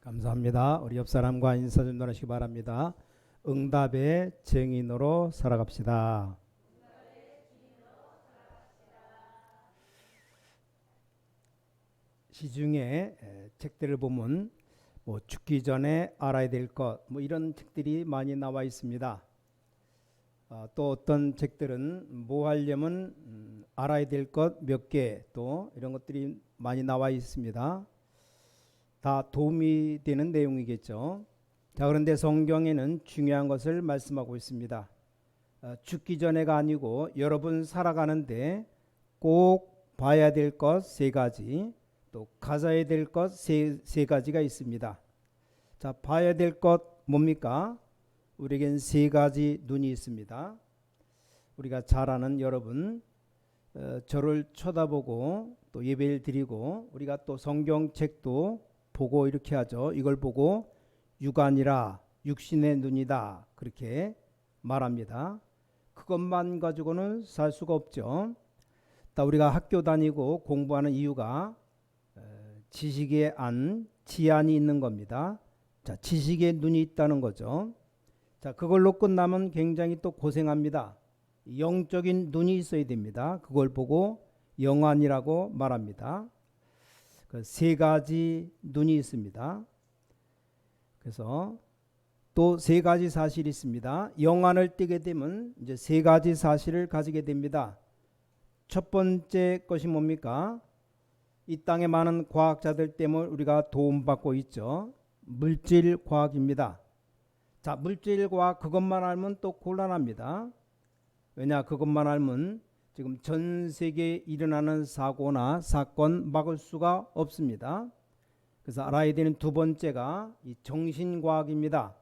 감사합니다. 우리 옆 사람과 인사 좀 나누시기 바랍니다. 응답의 증인으로 살아갑시다. 시중에 책들을 보면 죽기 전에 알아야 될 것 이런 책들이 많이 나와 있습니다. 또 어떤 책들은 뭐 하려면 알아야 될 것 몇 개 또 이런 것들이 많이 나와 있습니다. 다 도움이 되는 내용이겠죠. 자, 그런데 성경에는 중요한 것을 말씀하고 있습니다. 죽기 전에가 아니고 여러분 살아가는데 꼭 봐야 될 것 세 가지, 또 가져야 될 것 세 가지가 있습니다. 자, 봐야 될 것 뭡니까? 우리에겐 세 가지 눈이 있습니다. 우리가 잘 아는 여러분, 저를 쳐다보고 또 예배를 드리고 우리가 또 성경책도 보고 이렇게 하죠. 이걸 보고 육안이라 육신의 눈이다 그렇게 말합니다. 그것만 가지고는 살 수가 없죠. 우리가 학교 다니고 공부하는 이유가 지식의 안, 지안이 있는 겁니다. 자, 지식의 눈이 있다는 거죠. 자, 그걸로 끝나면 굉장히 또 고생합니다. 영적인 눈이 있어야 됩니다. 그걸 보고 영안이라고 말합니다. 세 가지 눈이 있습니다. 그래서 또 세 가지 사실이 있습니다. 영안을 띄게 되면 이제 세 가지 사실을 가지게 됩니다. 첫 번째 것이 뭡니까? 이 땅에 많은 과학자들 때문에 우리가 도움받고 있죠. 물질 과학입니다. 자, 물질 과학 그것만 알면 또 곤란합니다. 왜냐, 그것만 알면 지금 전 세계에 일어나는 사고나 사건 막을 수가 없습니다. 그래서 알아야 되는 두 번째가 이 정신과학입니다.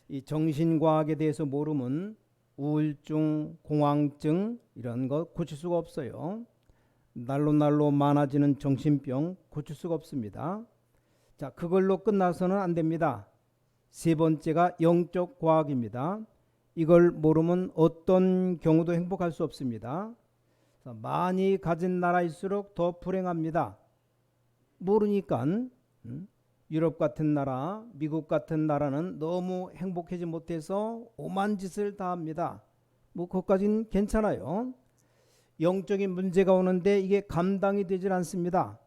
이 정신과학에 대해서 모르면 우울증, 공황증 이런 거 고칠 수가 없어요. 날로 많아지는 정신병 고칠 수가 없습니다. 자, 그걸로 끝나서는 안 됩니다. 세 번째가 영적 과학입니다. 이걸 모르면 어떤 경우도 행복할 수 없습니다. 많이 가진 나라일수록 더 불행합니다. 모르니까 유럽 같은 나라, 미국 같은 나라는 너무 행복하지 못해서 오만 짓을 다 합니다. 그것까지는 괜찮아요. 영적인 문제가 오는데 이게 감당이 되질 않습니다.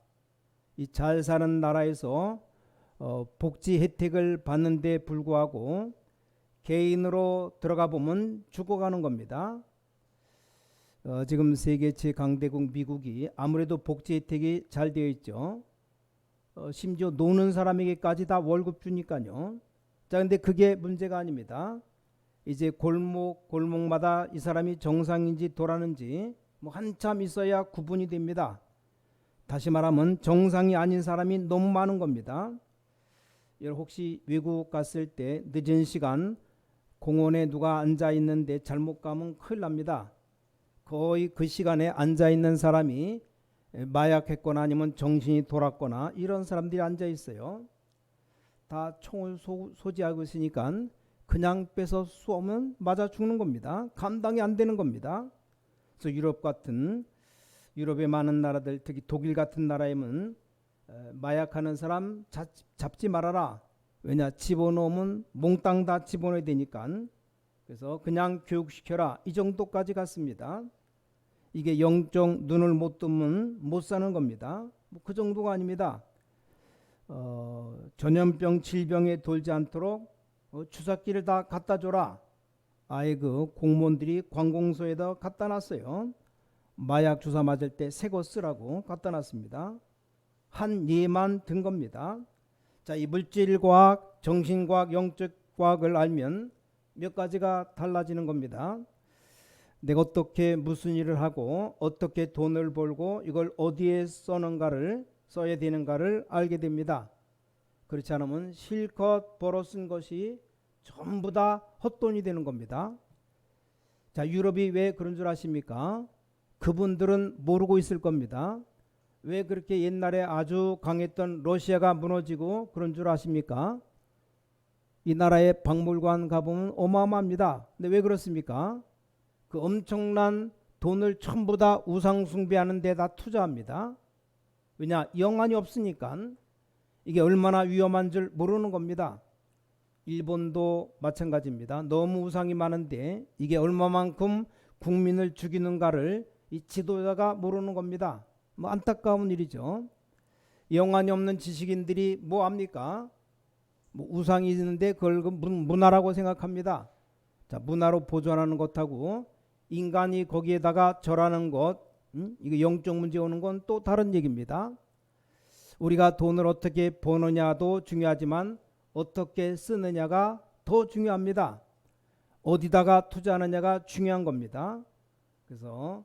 이 잘 사는 나라에서 복지 혜택을 받는데 불구하고 개인으로 들어가 보면 죽어가는 겁니다. 지금 세계 최강대국 미국이 아무래도 복지 혜택이 잘 되어 있죠. 심지어 노는 사람에게까지 다 월급 주니까요. 자, 근데 그게 문제가 아닙니다. 이제 골목마다 이 사람이 정상인지 도라는지 한참 있어야 구분이 됩니다. 다시 말하면 정상이 아닌 사람이 너무 많은 겁니다. 여러분 혹시 외국 갔을 때 늦은 시간 공원에 누가 앉아 있는데 잘못 가면 큰일 납니다. 거의 그 시간에 앉아 있는 사람이 마약했거나 아니면 정신이 돌았거나 이런 사람들이 앉아 있어요. 다 총을 소지하고 있으니까 그냥 빼서 쏘면 맞아 죽는 겁니다. 감당이 안 되는 겁니다. 그래서 유럽의 많은 나라들, 특히 독일 같은 나라에는 마약하는 사람 잡지 말아라. 왜냐, 집어넣으면 몽땅 다 집어넣어야 되니까. 그래서 그냥 교육시켜라. 이 정도까지 갔습니다. 이게 영적 눈을 못 뜨면 못 사는 겁니다. 그 정도가 아닙니다. 전염병, 질병에 돌지 않도록 주사기를 다 갖다 줘라. 아예 그 공무원들이 관공서에다 갖다 놨어요. 마약 주사 맞을 때 새 거 쓰라고 갖다 놨습니다. 한 예만 든 겁니다. 자, 이 물질과학, 정신과학, 영적과학을 알면 몇 가지가 달라지는 겁니다. 내가 어떻게 무슨 일을 하고 어떻게 돈을 벌고 이걸 어디에 써야 되는가를 알게 됩니다. 그렇지 않으면 실컷 벌어 쓴 것이 전부 다 헛돈이 되는 겁니다. 자, 유럽이 왜 그런 줄 아십니까? 그분들은 모르고 있을 겁니다. 왜 그렇게 옛날에 아주 강했던 러시아가 무너지고 그런 줄 아십니까? 이 나라의 박물관 가보면 어마어마합니다. 근데 왜 그렇습니까? 그 엄청난 돈을 전부 다 우상 숭배하는 데다 투자합니다. 왜냐? 영안이 없으니까. 이게 얼마나 위험한 줄 모르는 겁니다. 일본도 마찬가지입니다. 너무 우상이 많은데 이게 얼마만큼 국민을 죽이는가를 이 지도자가 모르는 겁니다. 뭐 안타까운 일이죠. 영안이 없는 지식인들이 뭐 합니까? 뭐 우상이 있는데 그걸 문화라고 생각합니다. 자, 문화로 보존하는 것하고 인간이 거기에다가 절하는 것, 이거 영적 문제 오는 건 또 다른 얘기입니다. 우리가 돈을 어떻게 버느냐도 중요하지만 어떻게 쓰느냐가 더 중요합니다. 어디다가 투자하느냐가 중요한 겁니다. 그래서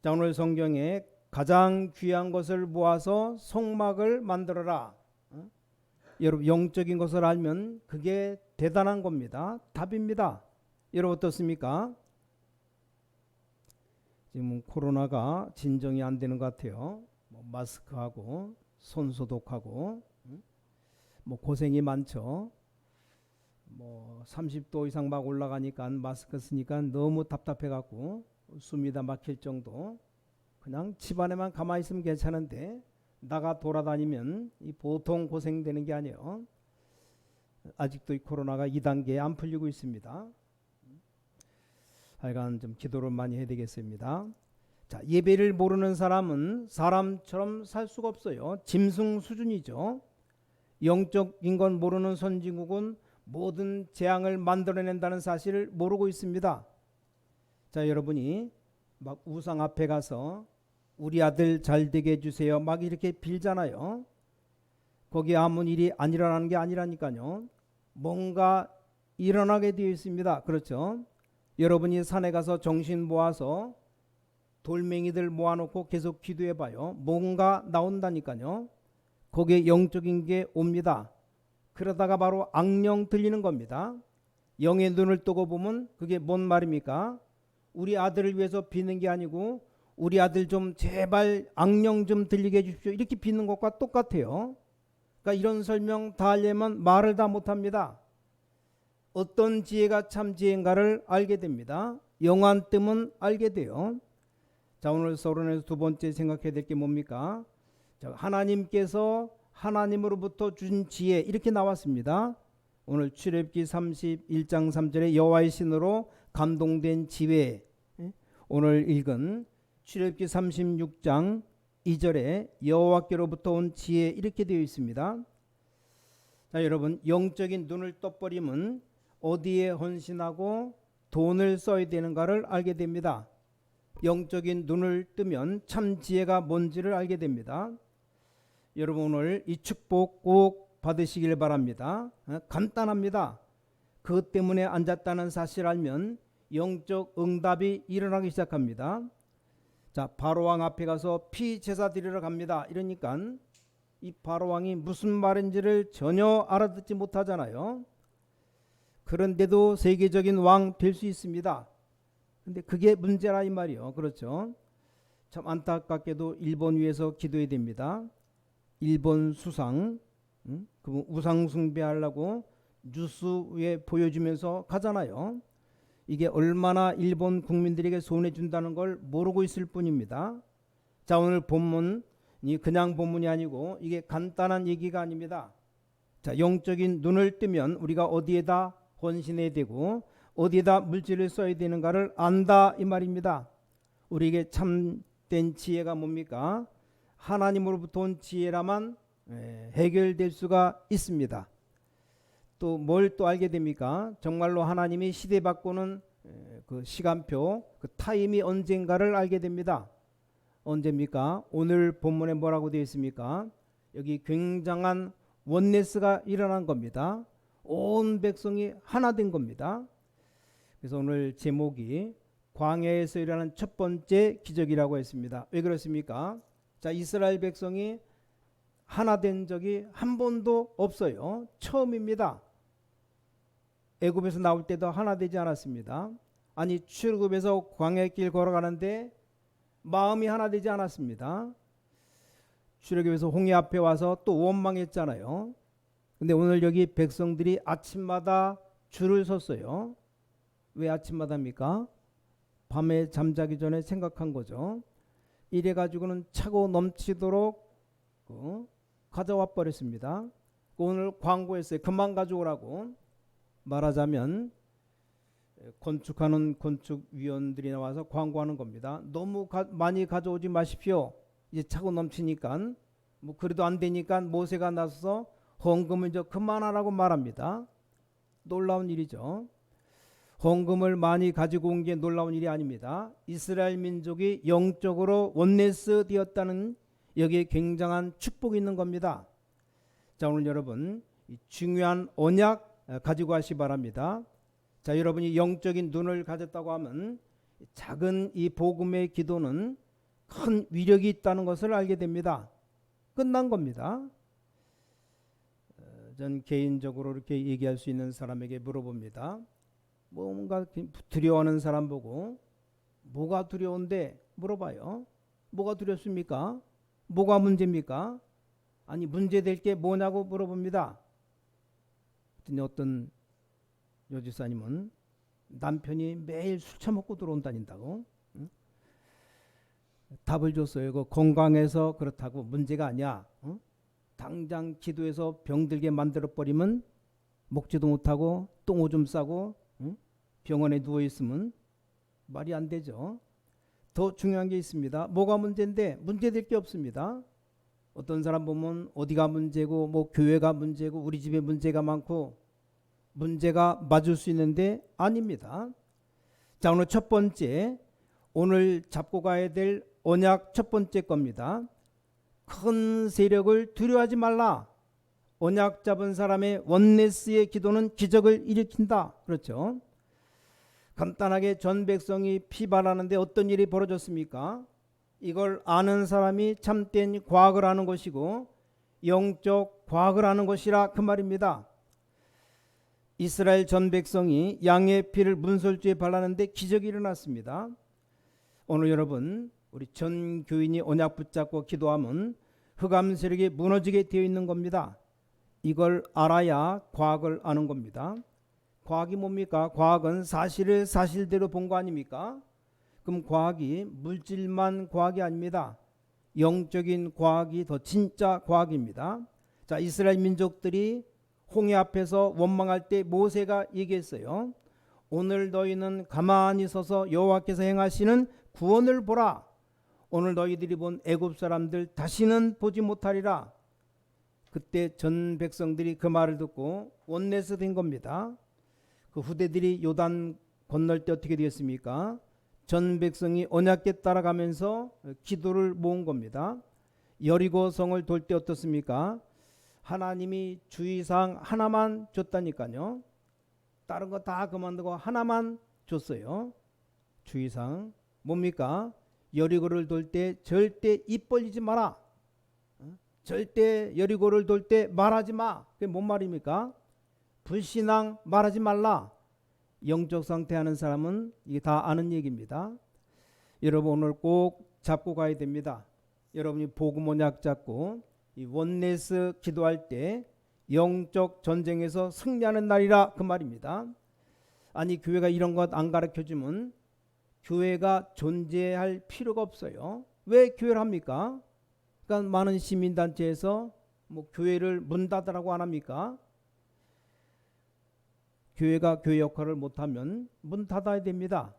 자, 오늘 성경에 가장 귀한 것을 모아서 성막을 만들어라. 여러분 영적인 것을 알면 그게 대단한 겁니다. 답입니다. 여러분 어떻습니까? 지금 코로나가 진정이 안 되는 것 같아요. 뭐 마스크하고 손 소독하고 뭐 고생이 많죠. 뭐 30도 이상 막 올라가니까 마스크 쓰니까 너무 답답해 갖고 숨이 다 막힐 정도. 그냥 집 안에만 가만히 있으면 괜찮은데 나가 돌아다니면 이 보통 고생되는 게 아니에요. 아직도 이 코로나가 2단계에 안 풀리고 있습니다. 하여간 좀 기도를 많이 해야 되겠습니다. 자, 예배를 모르는 사람은 사람처럼 살 수가 없어요. 짐승 수준이죠. 영적인 건 모르는 선진국은 모든 재앙을 만들어낸다는 사실을 모르고 있습니다. 자, 여러분이 막 우상 앞에 가서 우리 아들 잘 되게 해주세요 막 이렇게 빌잖아요. 거기 아무 일이 안 일어나는 게 아니라니까요. 뭔가 일어나게 되어 있습니다. 그렇죠? 여러분이 산에 가서 정신 모아서 돌멩이들 모아놓고 계속 기도해봐요. 뭔가 나온다니까요. 거기에 영적인 게 옵니다. 그러다가 바로 악령 들리는 겁니다. 영의 눈을 뜨고 보면 그게 뭔 말입니까? 우리 아들을 위해서 비는 게 아니고 우리 아들 좀 제발 악령 좀 들리게 해주십시오 이렇게 비는 것과 똑같아요. 그러니까 이런 설명 다 하려면 말을 다 못합니다. 어떤 지혜가 참 지혜인가를 알게 됩니다. 영안 뜨면 알게 돼요. 자, 오늘 서론에서 두 번째 생각해야 될 게 뭡니까? 자, 하나님께서 하나님으로부터 준 지혜 이렇게 나왔습니다. 오늘 출애굽기 31장 3절에 여호와의 신으로 감동된 지혜. 오늘 읽은 출애굽기 36장 2절에 여호와께로부터 온 지혜 이렇게 되어 있습니다. 자, 여러분 영적인 눈을 떠버리면 어디에 헌신하고 돈을 써야 되는가를 알게 됩니다. 영적인 눈을 뜨면 참 지혜가 뭔지를 알게 됩니다. 여러분 오늘 이 축복 꼭 받으시길 바랍니다. 간단합니다. 그것 때문에 앉았다는 사실을 알면 영적 응답이 일어나기 시작합니다. 자, 바로왕 앞에 가서 피제사 드리러 갑니다. 이러니까 이 바로왕이 무슨 말인지를 전혀 알아듣지 못하잖아요. 그런데도 세계적인 왕 될 수 있습니다. 근데 그게 문제라 이 말이요. 그렇죠? 참 안타깝게도 일본 위에서 기도해야 됩니다. 일본 수상, 그 우상 숭배하려고 뉴스에 보여주면서 가잖아요. 이게 얼마나 일본 국민들에게 손해 준다는 걸 모르고 있을 뿐입니다. 자, 오늘 본문이 그냥 본문이 아니고 이게 간단한 얘기가 아닙니다. 자, 영적인 눈을 뜨면 우리가 어디에다 헌신해야 되고 어디에다 물질을 써야 되는가를 안다 이 말입니다. 우리에게 참된 지혜가 뭡니까? 하나님으로부터 온 지혜라만 해결될 수가 있습니다. 또 뭘 또 알게 됩니까? 정말로 하나님이 시대 바꾸는 그 시간표, 그 타임이 언젠가를 알게 됩니다. 언제입니까? 오늘 본문에 뭐라고 되어 있습니까? 여기 굉장한 원네스가 일어난 겁니다. 온 백성이 하나 된 겁니다. 그래서 오늘 제목이 광야에서 일어난 첫 번째 기적이라고 했습니다. 왜 그렇습니까? 자, 이스라엘 백성이 하나 된 적이 한 번도 없어요. 처음입니다. 애굽에서 나올 때도 하나 되지 않았습니다. 아니 출애굽에서 광야길 걸어가는데 마음이 하나 되지 않았습니다. 출애굽에서 홍해 앞에 와서 또 원망했잖아요. 근데 오늘 여기 백성들이 아침마다 줄을 섰어요. 왜 아침마다입니까? 밤에 잠자기 전에 생각한 거죠. 이래 가지고는 차고 넘치도록 가져와 버렸습니다. 오늘 광고했어요. 그만 가져오라고. 말하자면 건축하는 건축위원들이 나와서 광고하는 겁니다. 너무 많이 가져오지 마십시오. 이제 차고 넘치니까 뭐 그래도 안 되니까 모세가 나서서 헌금을 저 그만하라고 말합니다. 놀라운 일이죠. 헌금을 많이 가지고 온 게 놀라운 일이 아닙니다. 이스라엘 민족이 영적으로 원네스 되었다는 여기에 굉장한 축복이 있는 겁니다. 자, 오늘 여러분 중요한 언약 가지고 가시 바랍니다. 자, 여러분이 영적인 눈을 가졌다고 하면 작은 이 복음의 기도는 큰 위력이 있다는 것을 알게 됩니다. 끝난 겁니다. 전 개인적으로 이렇게 얘기할 수 있는 사람에게 물어봅니다. 뭔가 두려워하는 사람 보고 뭐가 두려운데 물어봐요. 뭐가 두렵습니까? 뭐가 문제입니까? 아니 문제될 게 뭐냐고 물어봅니다. 어떤 여지사님은 남편이 매일 술 처먹고 들어온다닌다고. 응? 답을 줬어요. 그 건강해서 그렇다고 문제가 아니야. 응? 당장 기도해서 병들게 만들어버리면 먹지도 못하고 똥 오줌 싸고 응? 병원에 누워있으면 말이 안 되죠. 더 중요한 게 있습니다. 뭐가 문제인데 문제될 게 없습니다. 어떤 사람 보면 어디가 문제고 뭐 교회가 문제고 우리 집에 문제가 많고 문제가 맞을 수 있는데 아닙니다. 자, 오늘 첫 번째, 오늘 잡고 가야 될 언약 첫 번째 겁니다. 큰 세력을 두려워하지 말라. 언약 잡은 사람의 원네스의 기도는 기적을 일으킨다. 그렇죠. 간단하게 전 백성이 피발하는데 어떤 일이 벌어졌습니까? 이걸 아는 사람이 참된 과학을 하는 것이고 영적 과학을 하는 것이라 그 말입니다. 이스라엘 전 백성이 양의 피를 문설주에 발랐는데 기적이 일어났습니다. 오늘 여러분 우리 전 교인이 언약 붙잡고 기도하면 흑암 세력이 무너지게 되어 있는 겁니다. 이걸 알아야 과학을 아는 겁니다. 과학이 뭡니까? 과학은 사실을 사실대로 본 거 아닙니까? 그럼 과학이 물질만 과학이 아닙니다. 영적인 과학이 더 진짜 과학입니다. 자, 이스라엘 민족들이 홍해 앞에서 원망할 때 모세가 얘기했어요. 오늘 너희는 가만히 서서 여호와께서 행하시는 구원을 보라. 오늘 너희들이 본 애굽 사람들 다시는 보지 못하리라. 그때 전 백성들이 그 말을 듣고 원네스 된 겁니다. 그 후대들이 요단 건널 때 어떻게 되었습니까? 전 백성이 언약궤 따라가면서 기도를 모은 겁니다. 여리고 성을 돌 때 어떻습니까? 하나님이 주의사항 하나만 줬다니까요. 다른 거 다 그만두고 하나만 줬어요. 주의사항 뭡니까? 여리고를 돌 때 절대 입 벌리지 마라. 절대 여리고를 돌 때 말하지 마. 그게 뭔 말입니까? 불신앙 말하지 말라. 영적 상태 하는 사람은 이게 다 아는 얘기입니다. 여러분 오늘 꼭 잡고 가야 됩니다. 여러분이 복음 언약 잡고 이 원네스 기도할 때 영적 전쟁에서 승리하는 날이라 그 말입니다. 아니 교회가 이런 것 안 가르쳐주면 교회가 존재할 필요가 없어요. 왜 교회를 합니까? 그러니까 많은 시민단체에서 뭐 교회를 문 닫으라고 안 합니까? 교회가 교회 역할을 못하면 문 닫아야 됩니다.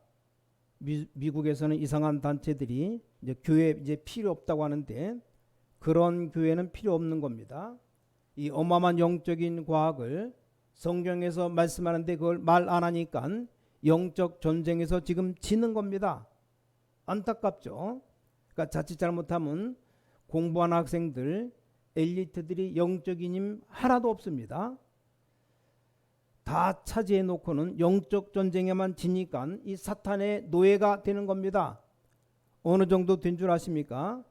미국에서는 이상한 단체들이 이제 교회 이제 필요 없다고 하는데 그런 교회는 필요 없는 겁니다. 이 어마어마한 영적인 과학을 성경에서 말씀하는데 그걸 말 안 하니까 영적 전쟁에서 지금 지는 겁니다. 안타깝죠. 그러니까 자칫 잘못하면 공부하는 학생들, 엘리트들이 영적인 힘 하나도 없습니다. 다 차지해 놓고는 영적 전쟁에만 지니까 이 사탄의 노예가 되는 겁니다. 어느 정도 된 줄 아십니까?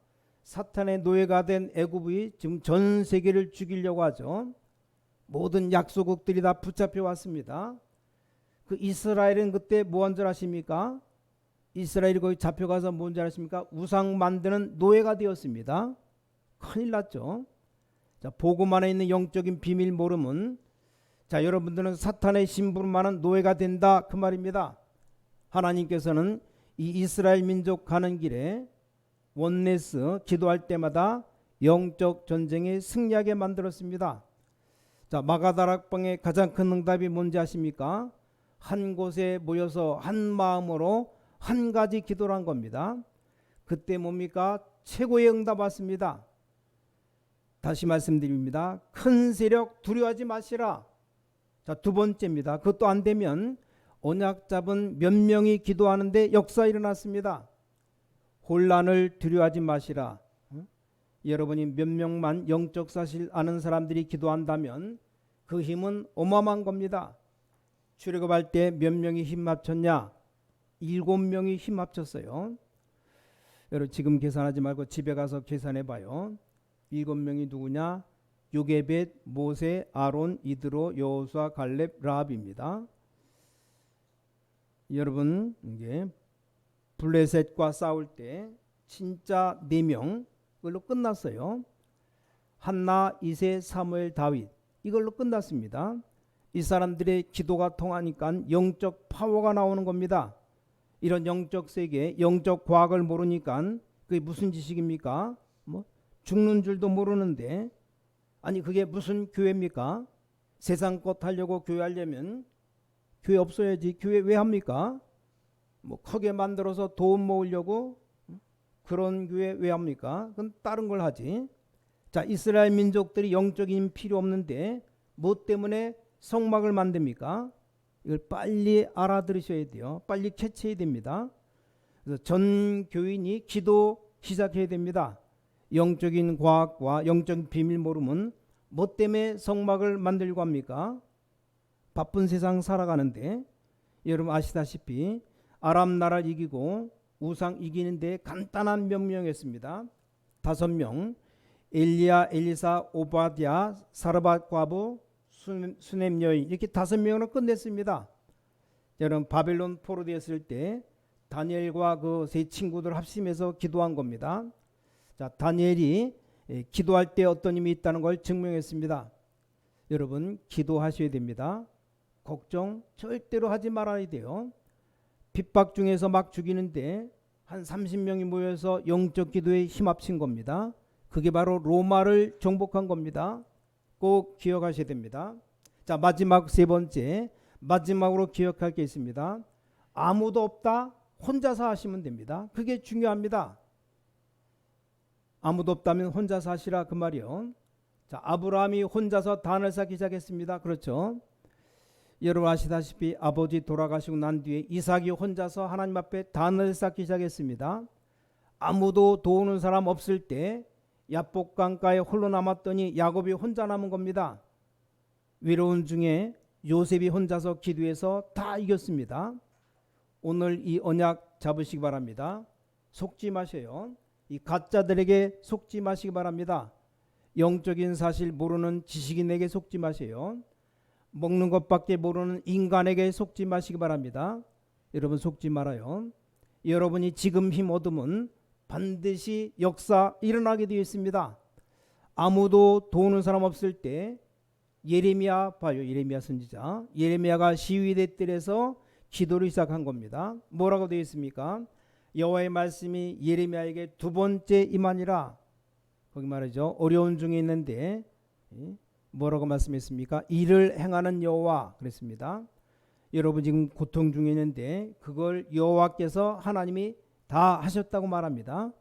사탄의 노예가 된 애굽이 지금 전 세계를 죽이려고 하죠. 모든 약소국들이 다 붙잡혀 왔습니다. 그 이스라엘은 그때 뭐 한 줄 아십니까? 이스라엘이 거기 잡혀가서 뭔지 아십니까? 우상 만드는 노예가 되었습니다. 큰일 났죠. 자, 복음 안에 있는 영적인 비밀 모르면 자, 여러분들은 사탄의 심부름하는 노예가 된다 그 말입니다. 하나님께서는 이 이스라엘 민족 가는 길에 원네스 기도할 때마다 영적 전쟁에 승리하게 만들었습니다. 자, 마가다락방의 가장 큰 응답이 뭔지 아십니까? 한 곳에 모여서 한 마음으로 한 가지 기도를 한 겁니다. 그때 뭡니까? 최고의 응답 왔습니다. 다시 말씀드립니다. 큰 세력 두려워하지 마시라. 자, 두 번째입니다. 그것도 안 되면 언약 잡은 몇 명이 기도하는데 역사 일어났습니다. 혼란을 두려워하지 마시라. 여러분이 몇 명만 영적 사실 아는 사람들이 기도한다면 그 힘은 어마어마한 겁니다. 출애굽할 때 몇 명이 힘 합쳤냐? 7명이 힘 합쳤어요. 여러분 지금 계산하지 말고 집에 가서 계산해 봐요. 7명이 누구냐? 요게벳, 모세, 아론, 이드로, 여호수아, 갈렙, 라합입니다. 여러분 이게 블레셋과 싸울 때 진짜 4명 이걸로 끝났어요. 한나, 이세, 사무엘, 다윗 이걸로 끝났습니다. 이 사람들의 기도가 통하니까 영적 파워가 나오는 겁니다. 이런 영적 세계, 영적 과학을 모르니까 그게 무슨 지식입니까? 뭐 죽는 줄도 모르는데 아니 그게 무슨 교회입니까? 세상 것 하려고 교회 하려면 교회 없어야지. 교회 왜 합니까? 뭐 크게 만들어서 돈 모으려고 그런 교회 왜 합니까? 그건 다른 걸 하지. 자, 이스라엘 민족들이 영적인 힘 필요 없는데 뭐 때문에 성막을 만듭니까? 이걸 빨리 알아들으셔야 돼요. 빨리 캐치해야 됩니다. 그래서 전 교인이 기도 시작해야 됩니다. 영적인 과학과 영적인 비밀 모르면 뭐 때문에 성막을 만들고 합니까? 바쁜 세상 살아가는데 여러분 아시다시피 아람 나라를 이기고 우상 이기는데 간단한 명령이었습니다. 5명 엘리야, 엘리사, 오바댜, 사르밧 과부, 수넴 여인 이렇게 5명으로 끝냈습니다. 여러분 바벨론 포로되었을 때 다니엘과 그 세 친구들 합심해서 기도한 겁니다. 자, 다니엘이 기도할 때 어떤 힘이 있다는 걸 증명했습니다. 여러분 기도하셔야 됩니다. 걱정 절대로 하지 말아야 돼요. 핍박 중에서 막 죽이는데 한 30명이 모여서 영적 기도에 힘합친 겁니다. 그게 바로 로마를 정복한 겁니다. 꼭 기억하셔야 됩니다. 자, 마지막 세 번째, 마지막으로 기억할 게 있습니다. 아무도 없다, 혼자서 하시면 됩니다. 그게 중요합니다. 아무도 없다면 혼자서 하시라 그 말이요. 자, 아브라함이 혼자서 단을 쌓기 시작했습니다. 그렇죠? 여러분 아시다시피 아버지 돌아가시고 난 뒤에 이삭이 혼자서 하나님 앞에 단을 쌓기 시작했습니다. 아무도 도우는 사람 없을 때 야복 강가에 홀로 남았더니 야곱이 혼자 남은 겁니다. 외로운 중에 요셉이 혼자서 기도해서 다 이겼습니다. 오늘 이 언약 잡으시기 바랍니다. 속지 마세요. 이 가짜들에게 속지 마시기 바랍니다. 영적인 사실 모르는 지식인에게 속지 마세요. 먹는 것밖에 모르는 인간에게 속지 마시기 바랍니다. 여러분 속지 말아요. 여러분이 지금 힘 얻으면 반드시 역사 일어나게 되어 있습니다. 아무도 도우는 사람 없을 때 예레미야 봐요. 예레미야 선지자. 예레미야가 시위대 뜰에서 기도를 시작한 겁니다. 뭐라고 되어 있습니까? 여호와의 말씀이 예레미야에게 2번째 임하니라. 거기 말이죠. 어려운 중에 있는데 뭐라고 말씀했습니까? 이를 행하는 여호와 그랬습니다. 여러분 지금 고통 중에 있는데 그걸 여호와께서 하나님이 다 하셨다고 말합니다.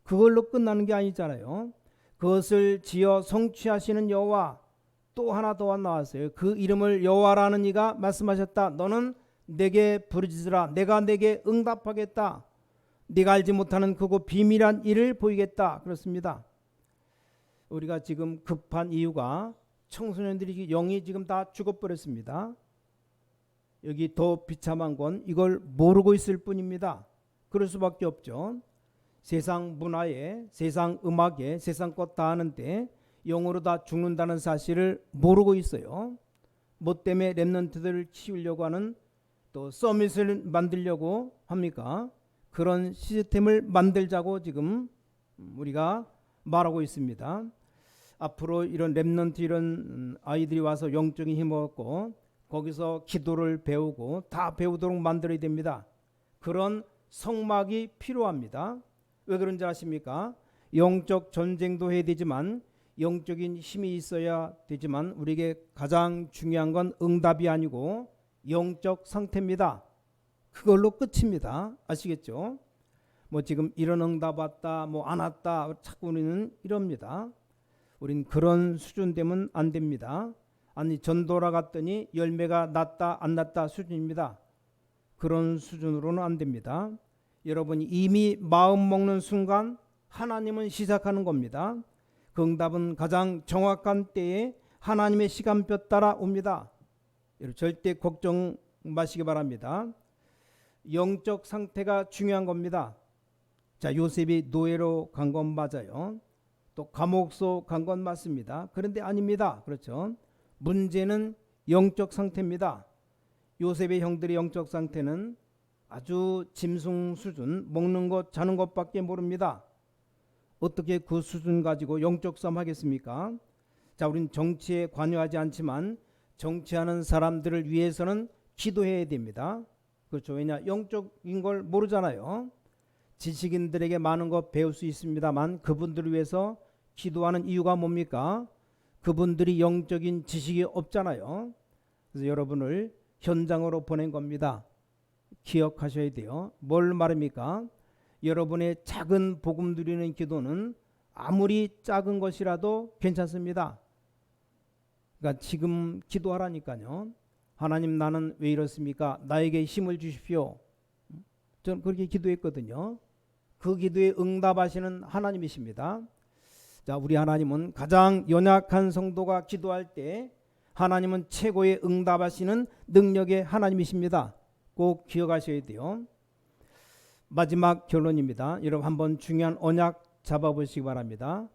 그걸로 끝나는 게 아니잖아요. 그것을 지어 성취하시는 여호와 또 하나 더 나왔어요. 그 이름을 여호와라는 이가 말씀하셨다. 너는 내게 부르짖으라. 내가 내게 응답하겠다. 네가 알지 못하는 크고 비밀한 일을 보이겠다. 그렇습니다. 우리가 지금 급한 이유가 청소년들이 영이 지금 다 죽어버렸습니다. 여기 더 비참한 건 이걸 모르고 있을 뿐입니다. 그럴 수밖에 없죠. 세상 문화에, 세상 음악에, 세상 것 다 하는데 영으로 다 죽는다는 사실을 모르고 있어요. 뭐 때문에 렘넌트들을 키우려고 하는 또 서밋을 만들려고 합니까? 그런 시스템을 만들자고 지금 우리가 말하고 있습니다. 앞으로 이런 렘넌트 이런 아이들이 와서 영적인 힘을 얻고 거기서 기도를 배우고 다 배우도록 만들어야 됩니다. 그런 성막이 필요합니다. 왜 그런지 아십니까? 영적 전쟁도 해야 되지만 영적인 힘이 있어야 되지만 우리에게 가장 중요한 건 응답이 아니고 영적 상태입니다. 그걸로 끝입니다. 아시겠죠? 뭐 지금 이런 응답 왔다, 뭐 안 왔다, 자꾸 우리는 이럽니다. 우린 그런 수준 되면 안 됩니다. 아니 전도라 갔더니 열매가 났다 안 났다 수준입니다. 그런 수준으로는 안 됩니다. 여러분이 이미 마음 먹는 순간 하나님은 시작하는 겁니다. 그 응답은 가장 정확한 때에 하나님의 시간표 따라 옵니다. 절대 걱정 마시기 바랍니다. 영적 상태가 중요한 겁니다. 자, 요셉이 노예로 간 건 맞아요. 또 감옥소 간 건 맞습니다. 그런데 아닙니다. 그렇죠? 문제는 영적 상태입니다. 요셉의 형들의 영적 상태는 아주 짐승 수준, 먹는 것 자는 것밖에 모릅니다. 어떻게 그 수준 가지고 영적 싸움 하겠습니까? 자, 우린 정치에 관여하지 않지만 정치하는 사람들을 위해서는 기도해야 됩니다. 그렇죠? 왜냐? 영적인 걸 모르잖아요. 지식인들에게 많은 것 배울 수 있습니다만 그분들을 위해서 기도하는 이유가 뭡니까? 그분들이 영적인 지식이 없잖아요. 그래서 여러분을 현장으로 보낸 겁니다. 기억하셔야 돼요. 뭘 말합니까? 여러분의 작은 복음 누리는 기도는 아무리 작은 것이라도 괜찮습니다. 그러니까 지금 기도하라니까요. 하나님 나는 왜 이렇습니까? 나에게 힘을 주십시오. 저는 그렇게 기도했거든요. 그 기도에 응답하시는 하나님이십니다. 자, 우리 하나님은 가장 연약한 성도가 기도할 때 하나님은 최고의 응답하시는 능력의 하나님이십니다. 꼭 기억하셔야 돼요. 마지막 결론입니다. 여러분 한번 중요한 언약 잡아보시기 바랍니다.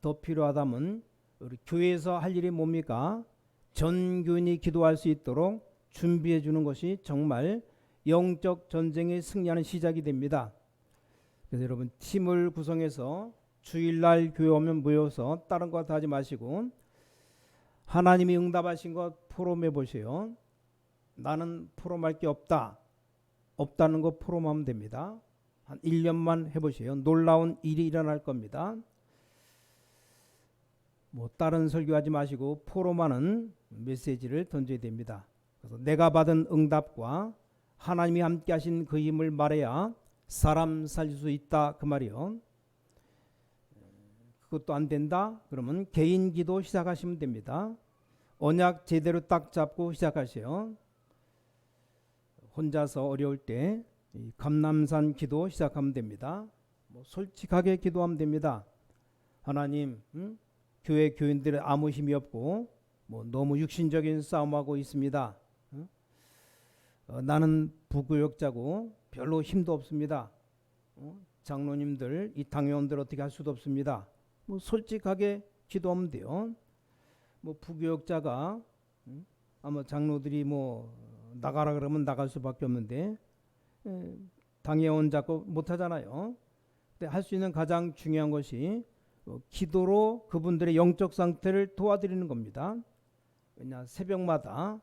더 필요하다면 우리 교회에서 할 일이 뭡니까? 전 교인이 기도할 수 있도록 준비해 주는 것이 정말 영적 전쟁에 승리하는 시작이 됩니다. 그래서 여러분 팀을 구성해서 주일날 교회 오면 모여서 다른 거 다 하지 마시고 하나님이 응답하신 것 포럼해 보세요. 나는 포럼할 게 없다는 거 포럼하면 됩니다. 한 1년만 해보세요. 놀라운 일이 일어날 겁니다. 뭐 다른 설교하지 마시고 포럼하는 메시지를 던져야 됩니다. 그래서 내가 받은 응답과 하나님이 함께 하신 그 힘을 말해야 사람 살릴 수 있다 그 말이요. 그것도 안 된다? 그러면 개인 기도 시작하시면 됩니다. 언약 제대로 딱 잡고 시작하세요. 혼자서 어려울 때 감람산 기도 시작하면 됩니다. 뭐 솔직하게 기도하면 됩니다. 하나님, 교회 교인들의 아무 힘이 없고 뭐 너무 육신적인 싸움하고 있습니다. 나는 부교역자고 별로 힘도 없습니다. 장로님들, 이 당회원들 어떻게 할 수도 없습니다. 뭐 솔직하게 기도하면 돼요. 뭐 부교역자가 아마 장로들이 뭐 나가라 그러면 나갈 수밖에 없는데 당회원 잡고 못하잖아요. 근데 할 수 있는 가장 중요한 것이 기도로 그분들의 영적 상태를 도와드리는 겁니다. 왜냐 새벽마다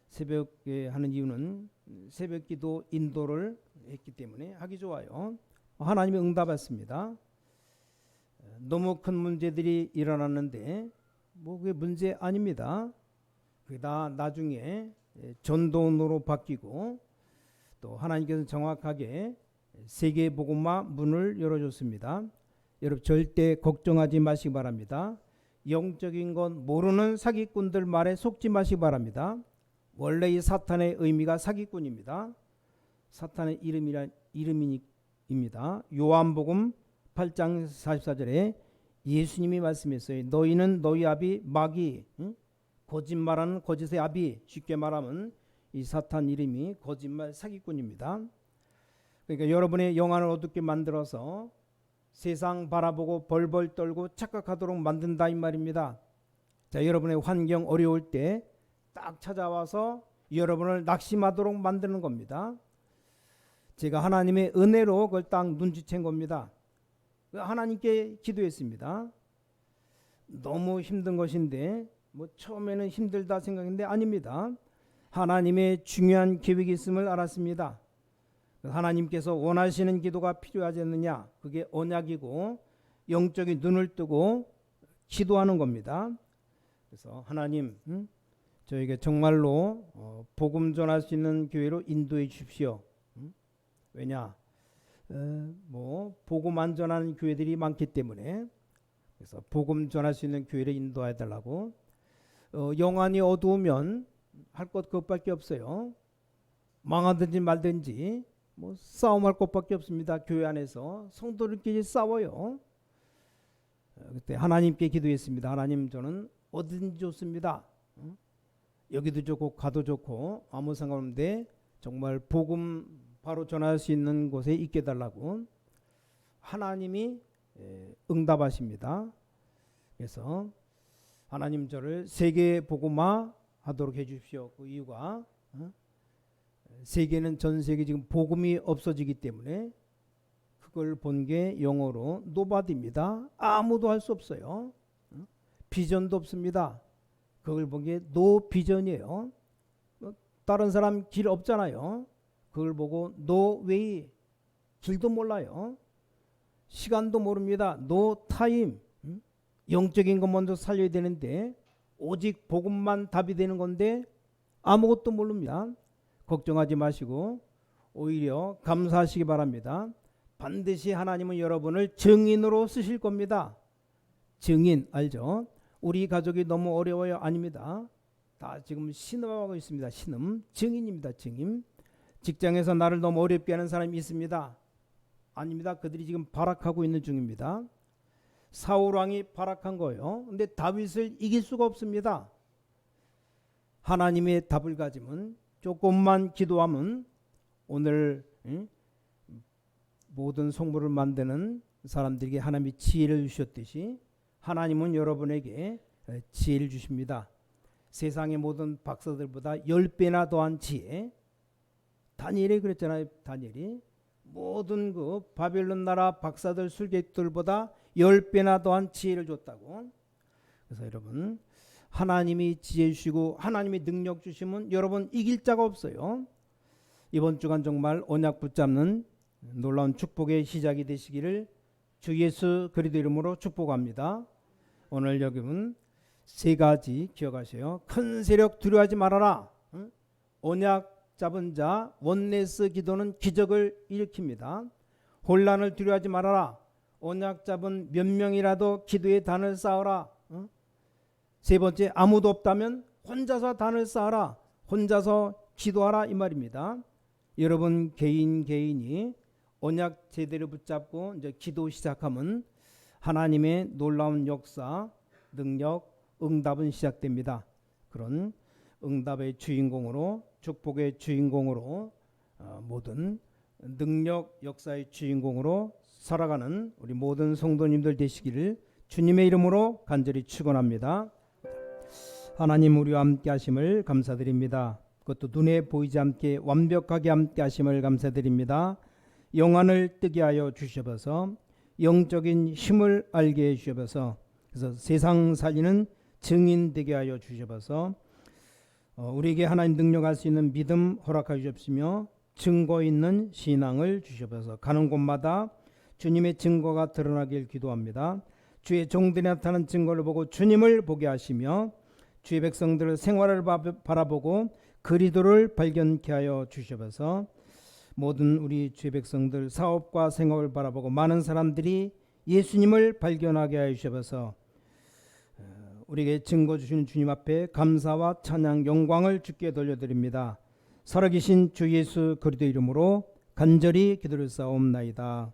새벽에 하는 이유는 새벽 기도 인도를 했기 때문에 하기 좋아요. 하나님이 응답했습니다. 너무 큰 문제들이 일어났는데 뭐 그게 문제 아닙니다. 그게 다 나중에 전도원으로 바뀌고 또 하나님께서 정확하게 세계 복음화 문을 열어줬습니다. 여러분 절대 걱정하지 마시기 바랍니다. 영적인 건 모르는 사기꾼들 말에 속지 마시기 바랍니다. 원래 이 사탄의 의미가 사기꾼입니다. 사탄의 이름입니다. 요한복음 8장 44절에 예수님이 말씀했어요. 너희는 너희 아비 마귀, 거짓말하는 거짓의 아비, 쉽게 말하면 이 사탄 이름이 거짓말 사기꾼입니다. 그러니까 여러분의 영안을 어둡게 만들어서 세상 바라보고 벌벌 떨고 착각하도록 만든다 이 말입니다. 자, 여러분의 환경 어려울 때 딱 찾아와서 여러분을 낙심하도록 만드는 겁니다. 제가 하나님의 은혜로 그걸 딱 눈치챈 겁니다. 하나님께 기도했습니다. 너무 힘든 것인데 뭐 처음에는 힘들다 생각했는데 아닙니다. 하나님의 중요한 계획이 있음을 알았습니다. 하나님께서 원하시는 기도가 필요하지 않느냐, 그게 언약이고 영적인 눈을 뜨고 기도하는 겁니다. 그래서 하나님, 저에게 정말로 복음 전할 수 있는 교회로 인도해 주십시오. 왜냐? 복음 안 전하는 교회들이 많기 때문에, 그래서 복음 전할 수 있는 교회를 인도해 달라고. 영안이 어두우면 할 것 그것밖에 없어요. 망하든지 말든지 싸움할 것밖에 없습니다. 교회 안에서 성도들끼리 싸워요. 그때 하나님께 기도했습니다. 하나님, 저는 어디든지 좋습니다. 여기도 좋고 가도 좋고 아무 상관없는데 정말 복음 바로 전할 수 있는 곳에 있게 달라고. 하나님이 응답하십니다. 그래서 하나님, 저를 세계 복음화 하도록 해주십시오. 그 이유가 세계는 전 세계 지금 복음이 없어지기 때문에 그걸 본 게 영어로 노바디입니다. 아무도 할 수 없어요. 비전도 없습니다. 그걸 본 게 노비전이에요. 다른 사람 길 없잖아요. 그걸 보고 노웨이, 길도 몰라요. 시간도 모릅니다. 노타임. 영적인 것 먼저 살려야 되는데 오직 복음만 답이 되는 건데 아무것도 모릅니다. 걱정하지 마시고 오히려 감사하시기 바랍니다. 반드시 하나님은 여러분을 증인으로 쓰실 겁니다. 증인 알죠? 우리 가족이 너무 어려워요? 아닙니다. 다 지금 신음하고 있습니다. 신음. 증인입니다. 증인. 직장에서 나를 너무 어렵게 하는 사람이 있습니다. 아닙니다. 그들이 지금 발악하고 있는 중입니다. 사울 왕이 발악한 거예요. 근데 다윗을 이길 수가 없습니다. 하나님의 답을 가지면 조금만 기도하면 오늘 모든 성물을 만드는 사람들에게 하나님이 지혜를 주셨듯이 하나님은 여러분에게 지혜를 주십니다. 세상의 모든 박사들보다 10배나 더한 지혜. 다니엘이 그랬잖아요. 다니엘이 모든 그 바벨론 나라 박사들 술객들보다 10배나 더한 지혜를 줬다고. 그래서 여러분, 하나님이 지혜 주시고 하나님이 능력 주시면 여러분 이길 자가 없어요. 이번 주간 정말 언약 붙잡는 놀라운 축복의 시작이 되시기를 주 예수 그리스도 이름으로 축복합니다. 오늘 여러분 세 가지 기억하세요. 큰 세력 두려워하지 말아라. 언약 잡은 자 원네스 기도는 기적을 일으킵니다. 혼란을 두려워하지 말아라. 언약 잡은 몇 명이라도 기도의 단을 쌓아라. 세 번째, 아무도 없다면 혼자서 단을 쌓아라. 혼자서 기도하라 이 말입니다. 여러분 개인이 언약 제대로 붙잡고 이제 기도 시작하면 하나님의 놀라운 역사, 능력, 응답은 시작됩니다. 그런 응답의 주인공으로, 축복의 주인공으로, 모든 능력, 역사의 주인공으로 살아가는 우리 모든 성도님들 되시기를 주님의 이름으로 간절히 축원합니다. 하나님 우리와 함께 하심을 감사드립니다. 그것도 눈에 보이지 않게 완벽하게 함께 하심을 감사드립니다. 영안을 뜨게 하여 주셔서 영적인 힘을 알게 해 주셔서 그래서 세상 살리는 증인 되게 하여 주셔서 우리에게 하나님 능력할 수 있는 믿음 허락하여 주시며 증거 있는 신앙을 주셔서 가는 곳마다 주님의 증거가 드러나길 기도합니다. 주의 종들이 나타난 증거를 보고 주님을 보게 하시며 주의 백성들의 생활을 바라보고 그리스도를 발견케 하여 주셔서 모든 우리 주의 백성들 사업과 생업을 바라보고 많은 사람들이 예수님을 발견하게 하여 주셔서 우리에게 증거 주시는 주님 앞에 감사와 찬양 영광을 주께 돌려드립니다. 살아계신 주 예수 그리스도 이름으로 간절히 기도를 쌓옵나이다.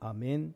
아멘.